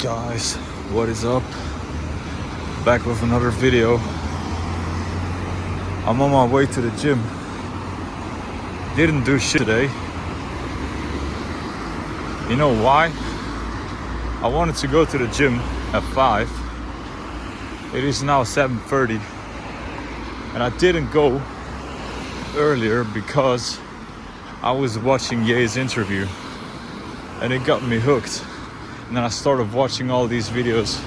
Guys, what is up? Back with another video. I'm on my way to the gym. Didn't do shit today. You know why? I wanted to go to the gym at 5. It is now 7:30. And I didn't go earlier because I was watching Ye's interview. And it got me hooked. And then I started watching all these videos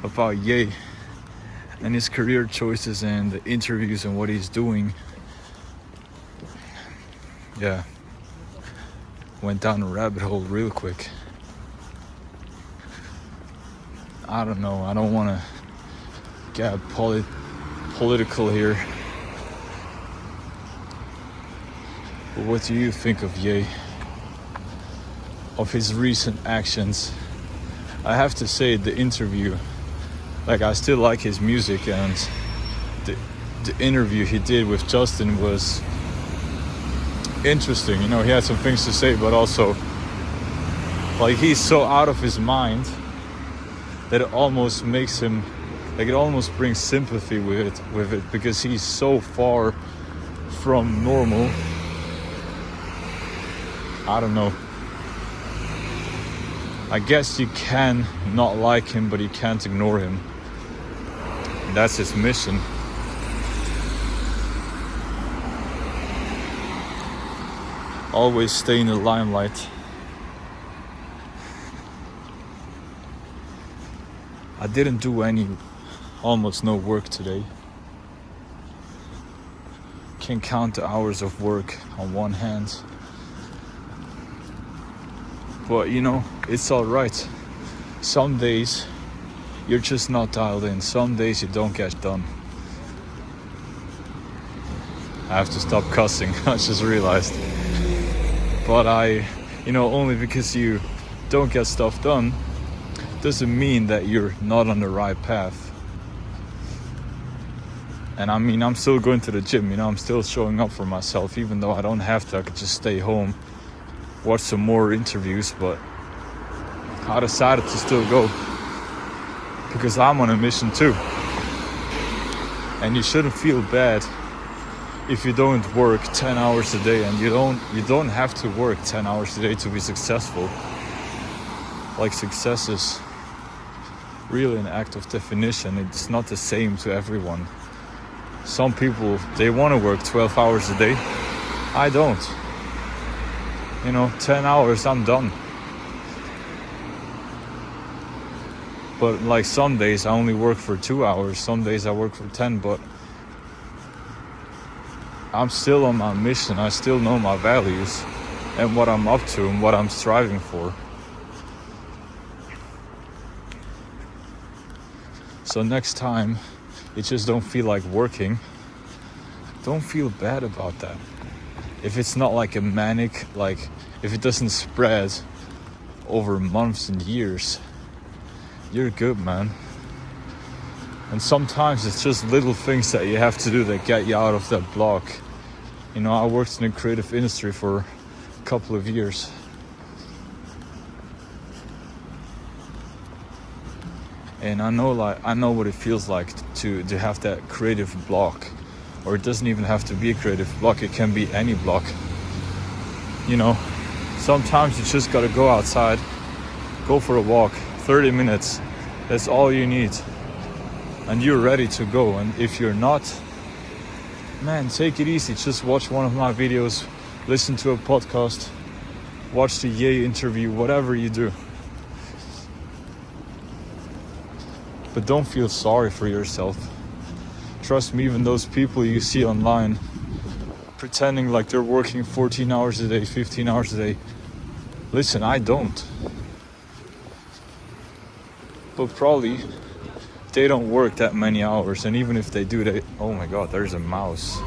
about Ye and his career choices and the interviews and what he's doing. Yeah, went down a rabbit hole real quick. I don't know, I don't want to get political here. But what do you think of Ye? Of his recent actions? I have to say, the interview, like, I still like his music, and the interview he did with Justin was interesting. You know, he had some things to say, but also, like, he's so out of his mind that it almost makes him, like, it almost brings sympathy with it because he's so far from normal. I don't know. I guess you can not like him, but you can't ignore him. That's his mission. Always stay in the limelight. I didn't do almost no work today. Can count the hours of work on one hand. But you know, it's alright. Some days you're just not dialed in. Some days you don't get done. I have to stop cussing, I just realized. But only because you don't get stuff done doesn't mean that you're not on the right path. And I mean, I'm still going to the gym, you know, I'm still showing up for myself, even though I don't have to. I could just stay home, watch some more interviews, but I decided to still go because I'm on a mission too. And you shouldn't feel bad if you don't work 10 hours a day, and you don't have to work 10 hours a day to be successful. Like, success is really an act of definition. It's not the same to everyone. Some people, they want to work 12 hours a day. I don't. You know, 10 hours, I'm done. But like, some days I only work for 2 hours, some days I work for 10, but I'm still on my mission. I still know my values and what I'm up to and what I'm striving for. So next time you just don't feel like working, don't feel bad about that. If it's not like a manic, like, if it doesn't spread over months and years, you're good, man. And sometimes it's just little things that you have to do that get you out of that block. You know, I worked in the creative industry for a couple of years. And I know what it feels like to have that creative block. Or it doesn't even have to be a creative block, it can be any block. You know, sometimes you just gotta go outside, go for a walk, 30 minutes, that's all you need. And you're ready to go. And if you're not, man, take it easy. Just watch one of my videos, listen to a podcast, watch the Ye interview, whatever you do. But don't feel sorry for yourself. Trust me, even those people you see online pretending like they're working 14 hours a day, 15 hours a day. Listen, I don't. But probably they don't work that many hours, and even if they do, oh my god, there's a mouse.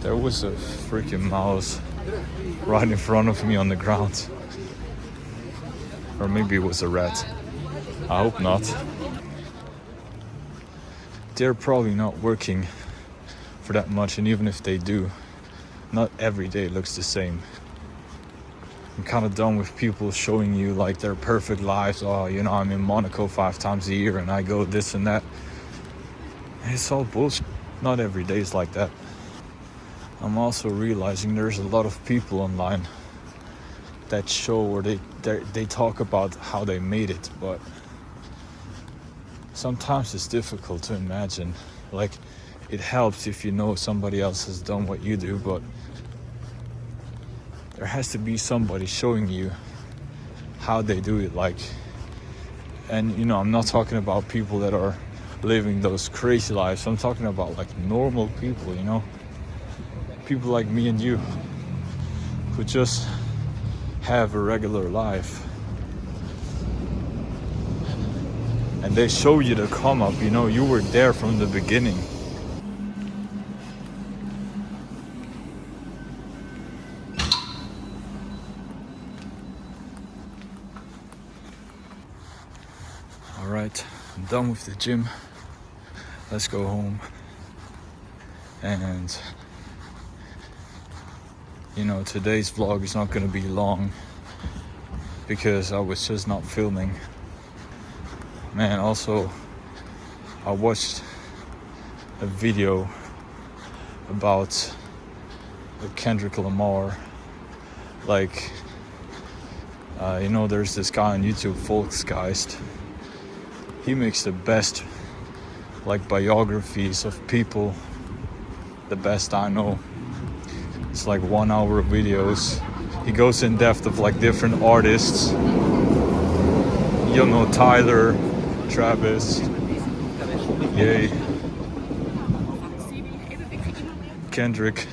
There was a freaking mouse right in front of me on the ground. Or maybe it was a rat. I hope not. They're probably not working for that much, and even if they do, not every day looks the same. I'm kind of done with people showing you like their perfect lives. Oh, you know, I'm in Monaco 5 times a year and I go this and that. It's all bullshit. Not every day is like that. I'm also realizing there's a lot of people online that show or they talk about how they made it, but sometimes it's difficult to imagine. Like, it helps if you know somebody else has done what you do, but there has to be somebody showing you how they do it. Like, and you know, I'm not talking about people that are living those crazy lives. I'm talking about like normal people, you know, people like me and you who just have a regular life, and they show you the come up. You know, you were there from the beginning. All right, I'm done with the gym. Let's go home. And you know, today's vlog is not going to be long because I was just not filming. Man, also I watched a video about Kendrick Lamar. Like, you know, there's this guy on YouTube, Volksgeist. He makes the best like biographies of people, the best I know. It's like 1 hour videos. He goes in depth of like different artists. You know, Tyler, Travis, Ye, Kendrick,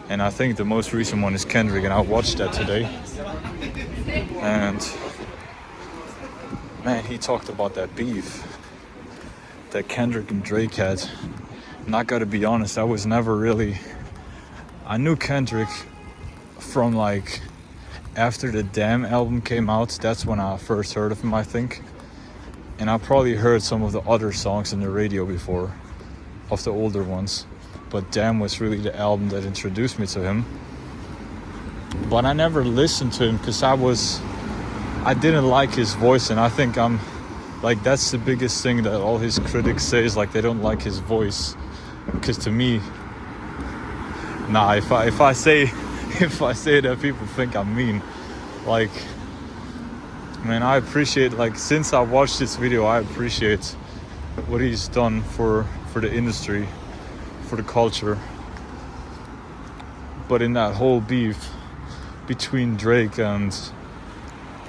and I think the most recent one is Kendrick, and I watched that today. And man, he talked about that beef that Kendrick and Drake had. And I gotta be honest, I was never really... I knew Kendrick from like after the Damn album came out. That's when I first heard of him, I think. And I probably heard some of the other songs on the radio before, of the older ones. But Damn was really the album that introduced me to him. But I never listened to him because I didn't like his voice, and I think like that's the biggest thing that all his critics say is like they don't like his voice. Because to me, nah, if I say that, people think I'm mean. Like, man, I appreciate, like, since I watched this video, I appreciate what he's done for the industry, for the culture. But in that whole beef between Drake and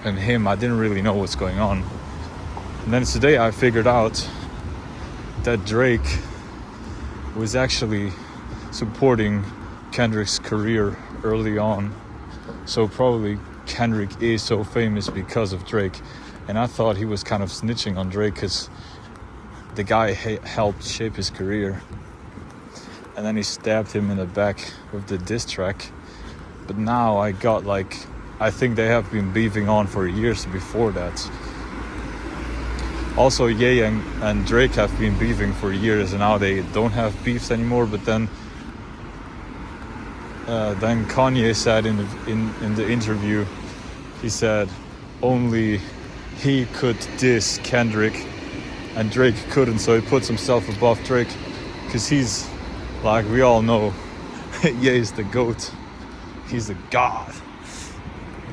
him, I didn't really know what's going on. And then today I figured out that Drake was actually supporting Kendrick's career early on. So probably Kendrick is so famous because of Drake. And I thought he was kind of snitching on Drake because the guy helped shape his career. And then he stabbed him in the back with the diss track. But now I got like, I think they have been beefing on for years before that. Also, Ye and Drake have been beefing for years, and now they don't have beefs anymore. But then Kanye said in the interview, he said only he could diss Kendrick and Drake couldn't, so he puts himself above Drake because he's, like we all know, Ye is the GOAT. He's the god.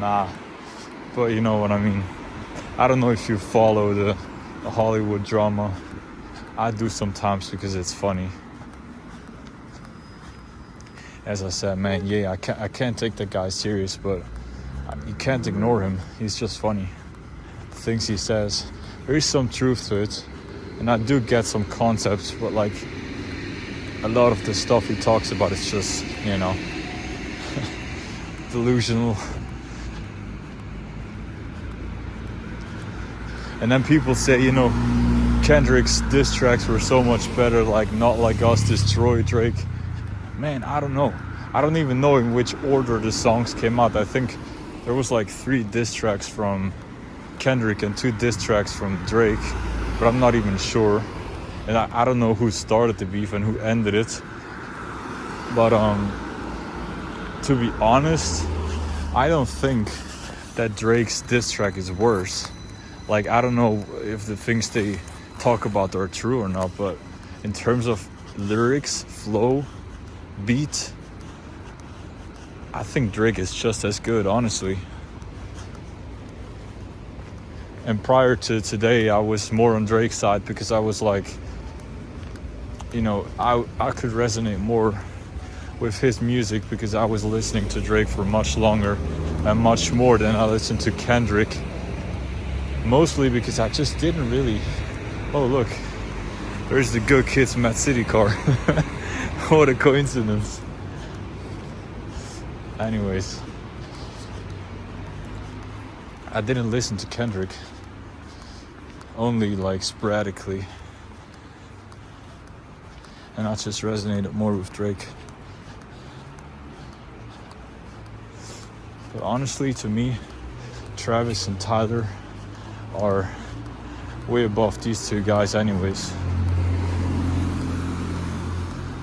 Nah, but you know what I mean. I don't know if you follow the Hollywood drama. I do sometimes because it's funny. As I said, man, yeah, I can't take that guy serious, but you can't ignore him. He's just funny. The things he says, there is some truth to it, and I do get some concepts, but like a lot of the stuff he talks about is just, you know, delusional. And then people say, you know, Kendrick's diss tracks were so much better, like Not Like Us, Destroy Drake. Man, I don't know. I don't even know in which order the songs came out. I think there was like 3 diss tracks from Kendrick and 2 diss tracks from Drake, but I'm not even sure. And I don't know who started the beef and who ended it. But to be honest, I don't think that Drake's diss track is worse. Like, I don't know if the things they talk about are true or not, but in terms of lyrics, flow, beat, I think Drake is just as good, honestly. And prior to today, I was more on Drake's side because I was like, you know, I could resonate more with his music because I was listening to Drake for much longer and much more than I listened to Kendrick. Mostly because I just didn't really... Oh, look. There's the Good Kids Mad City car. What a coincidence. Anyways. I didn't listen to Kendrick. Only like sporadically. And I just resonated more with Drake. But honestly, to me, Travis and Tyler are way above these two guys anyways.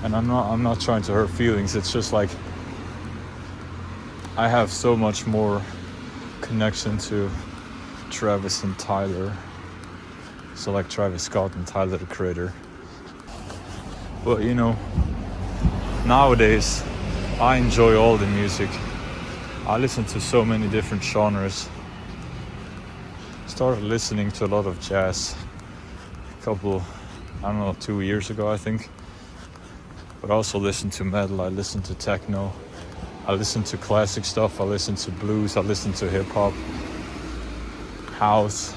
And I'm not trying to hurt feelings. It's just like I have so much more connection to Travis and Tyler. So like Travis Scott and Tyler the Creator. But you know, nowadays I enjoy all the music. I listen to so many different genres. Started listening to a lot of jazz a couple, 2 years ago, I think. But I also listen to metal, I listen to techno, I listen to classic stuff, I listen to blues, I listen to hip hop, house.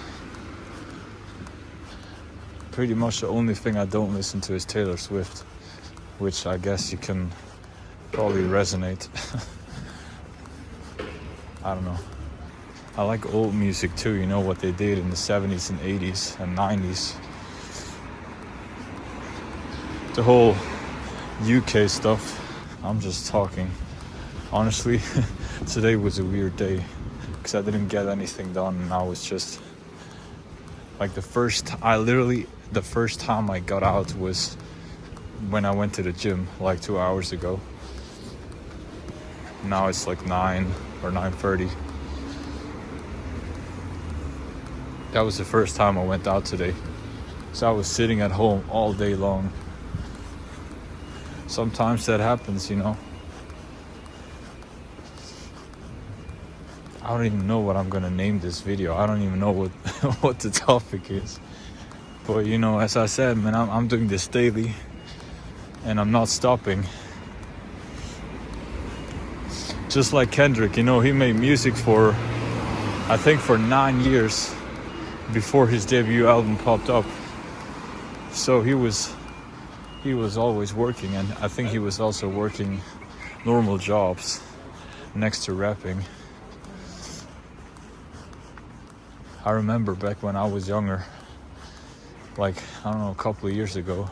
Pretty much the only thing I don't listen to is Taylor Swift, which I guess you can probably resonate. I don't know. I like old music too, you know, what they did in the 70s and 80s and 90s. The whole UK stuff. I'm just talking. Honestly, today was a weird day because I didn't get anything done and I was just like the first time I got out was when I went to the gym like 2 hours ago. Now it's like 9 or 9:30. That was the first time I went out today. So I was sitting at home all day long. Sometimes that happens, you know. I don't even know what I'm gonna name this video. I don't even know what the topic is. But you know, as I said, man, I'm doing this daily and I'm not stopping. Just like Kendrick, you know, he made music for 9 years before his debut album popped up. So he was always working, and I think he was also working normal jobs next to rapping. I remember back when I was younger, like, I don't know, a couple of years ago,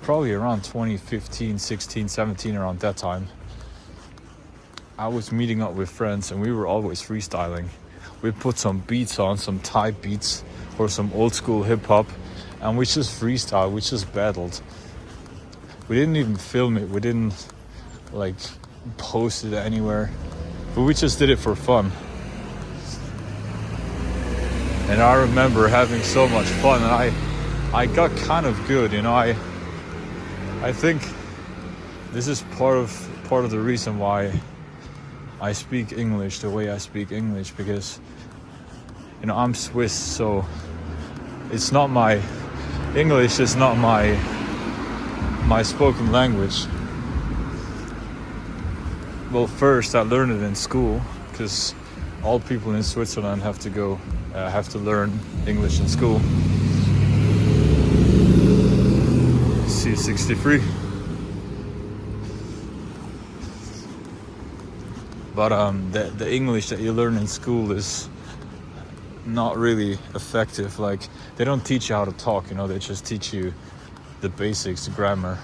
probably around 2015, 16, 17, around that time, I was meeting up with friends and we were always freestyling. We put some beats on, some type beats or some old school hip hop, and we just freestyled, we just battled. We didn't even film it, we didn't like post it anywhere, but we just did it for fun. And I remember having so much fun, and I got kind of good, you know. I think this is part of the reason why I speak English the way I speak English, because you know, I'm Swiss, so it's not my English is not my spoken language. Well, first I learned it in school because all people in Switzerland have to learn English in school. C63. But the English that you learn in school is not really effective. Like, they don't teach you how to talk, you know, they just teach you the basics, the grammar.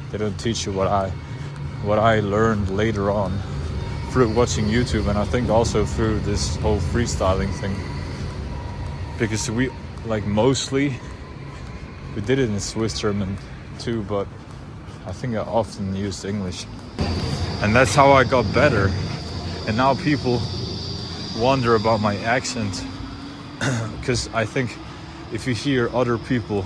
They don't teach you what I learned later on through watching YouTube, and I think also through this whole freestyling thing. Because we did it in Swiss German too, but I think I often used English. And that's how I got better. And now people wonder about my accent, because I think if you hear other people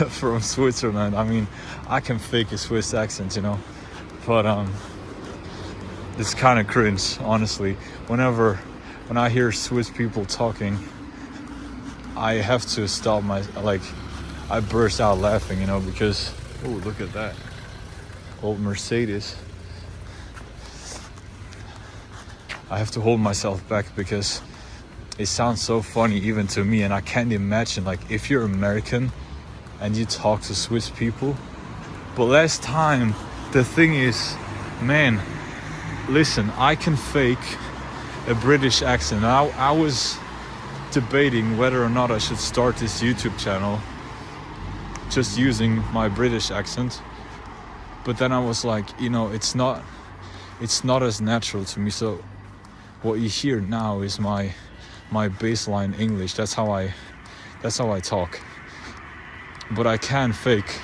from Switzerland, I mean, I can fake a Swiss accent, you know, but it's kind of cringe, honestly. When I hear Swiss people talking, I have to stop I burst out laughing, you know, because, oh, look at that old Mercedes. I have to hold myself back because it sounds so funny even to me, and I can't imagine, like, if you're American and you talk to Swiss people. But last time, the thing is, man, listen, I can fake a British accent. I was debating whether or not I should start this YouTube channel just using my British accent, but then I was like, you know, it's not as natural to me. So what you hear now is my baseline English. That's how I talk. But I can fake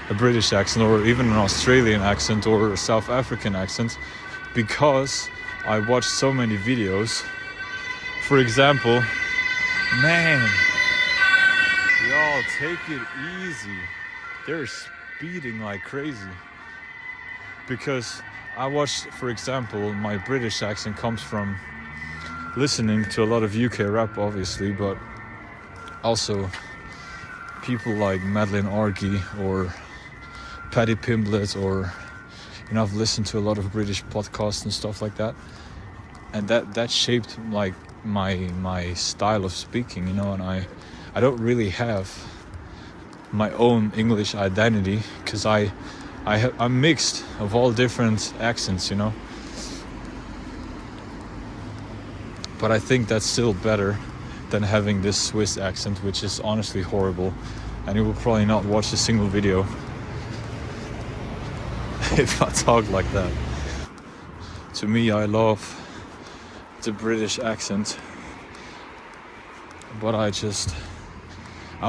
a British accent, or even an Australian accent, or a South African accent, because I watch so many videos. For example, man, y'all take it easy. They're speeding like crazy. Because I watched, for example, my British accent comes from listening to a lot of UK rap, obviously, but also people like Madeline Argy or Paddy Pimblett, or, you know, I've listened to a lot of British podcasts and stuff like that, and that shaped like my style of speaking, you know. And I don't really have my own English identity, because I'm mixed of all different accents, you know. But I think that's still better than having this Swiss accent, which is honestly horrible, and you will probably not watch a single video if I talk like that. To me, I love the British accent, but I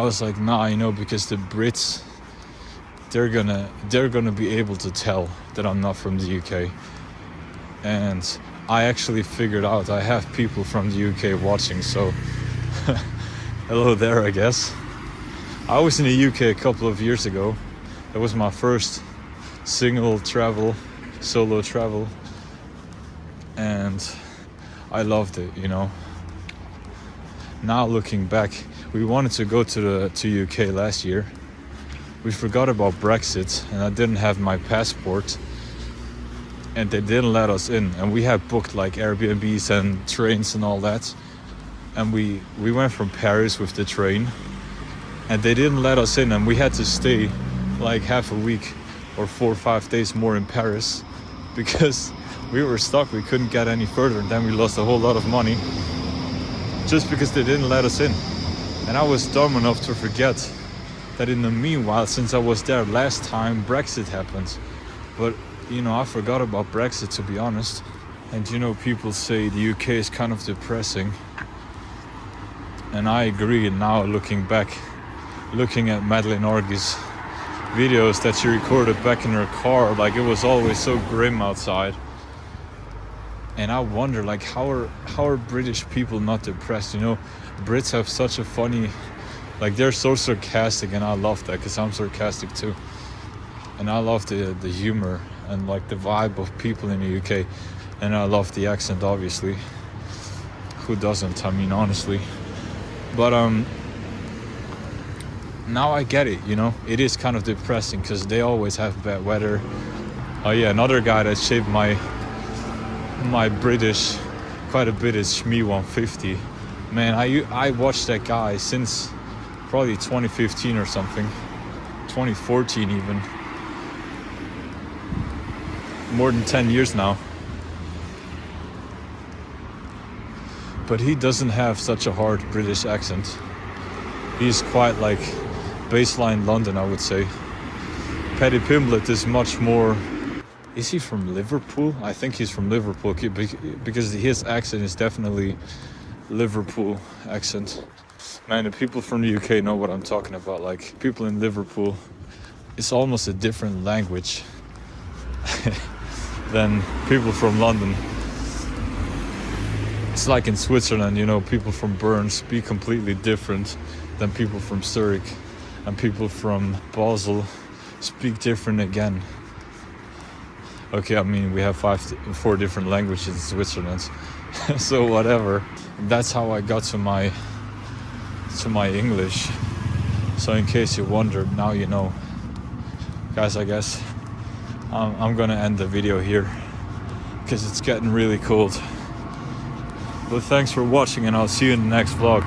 was like, nah, you know, because the Brits, they're gonna be able to tell that I'm not from the UK. And I actually figured out I have people from the UK watching, so hello there, I guess. I was in the UK a couple of years ago. That was my first solo travel, and I loved it, you know. Now looking back, we wanted to go to UK last year. We forgot about Brexit, and I didn't have my passport, and they didn't let us in. And we had booked like Airbnbs and trains and all that, and we went from Paris with the train, and they didn't let us in, and we had to stay like half a week or 4 or 5 days more in Paris, because we were stuck. We couldn't get any further, and then we lost a whole lot of money just because they didn't let us in. And I was dumb enough to forget that in the meanwhile, since I was there last time, Brexit happened. But, you know, I forgot about Brexit, to be honest. And, you know, people say the UK is kind of depressing, and I agree. And now looking back, looking at Madeline Argy's videos that she recorded back in her car, like, it was always so grim outside. And I wonder, like, how are British people not depressed? You know, Brits have such a funny, like, they're so sarcastic, and I love that, because I'm sarcastic too. And I love the humor and like the vibe of people in the UK, and I love the accent, obviously. Who doesn't? I mean, honestly. But now I get it, you know. It is kind of depressing because they always have bad weather. Oh yeah, another guy that shaped my British quite a bit is Shmee150. Man, I watched that guy since probably 2015 or something, 2014 even. More than 10 years now. But he doesn't have such a hard British accent. He's quite like baseline London, I would say. Paddy Pimblett is much more... Is he from Liverpool? I think he's from Liverpool, because his accent is definitely Liverpool accent. Man, the people from the UK know what I'm talking about. Like, people in Liverpool, it's almost a different language. than people from London. It's like in Switzerland, you know, people from Bern speak completely different than people from Zurich, and people from Basel speak different again. Okay, I mean, we have 4 different languages in Switzerland, so whatever. That's how I got to my English. So in case you wondered, now you know. Guys, I guess I'm gonna end the video here because it's getting really cold. But thanks for watching, and I'll see you in the next vlog.